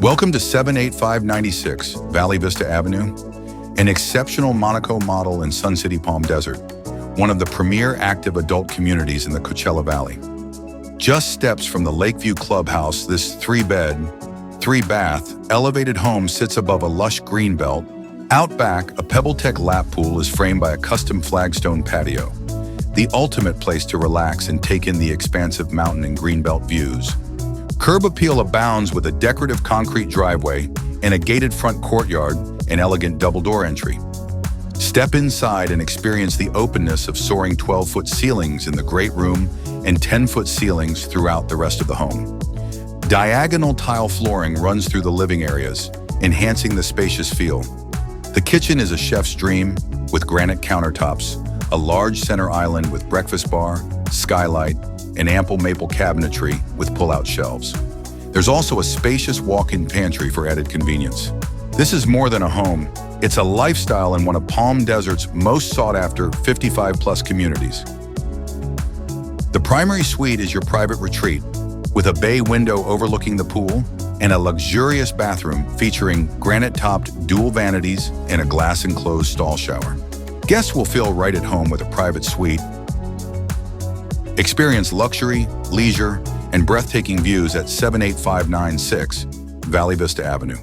Welcome to 78596 Valley Vista Avenue, an exceptional Monaco model in Sun City Palm Desert, one of the premier active adult communities in the Coachella Valley. Just steps from the Lakeview Clubhouse, this 3-bed, 3-bath, elevated home sits above a lush greenbelt. Out back, a PebbleTec lap pool is framed by a custom flagstone patio, the ultimate place to relax and take in the expansive mountain and greenbelt views. Curb appeal abounds with a decorative concrete driveway and a gated front courtyard and elegant double-door entry. Step inside and experience the openness of soaring 12-foot ceilings in the great room and 10-foot ceilings throughout the rest of the home. Diagonal tile flooring runs through the living areas, enhancing the spacious feel. The kitchen is a chef's dream with granite countertops, a large center island with breakfast bar, skylight, and ample maple cabinetry with pull-out shelves. There's also a spacious walk-in pantry for added convenience. This is more than a home, it's a lifestyle in one of Palm Desert's most sought-after 55-plus communities. The primary suite is your private retreat, with a bay window overlooking the pool and a luxurious bathroom featuring granite-topped dual vanities and a glass-enclosed stall shower. Guests will feel right at home with a private suite. Experience luxury, leisure, and breathtaking views at 78596 Valley Vista Avenue.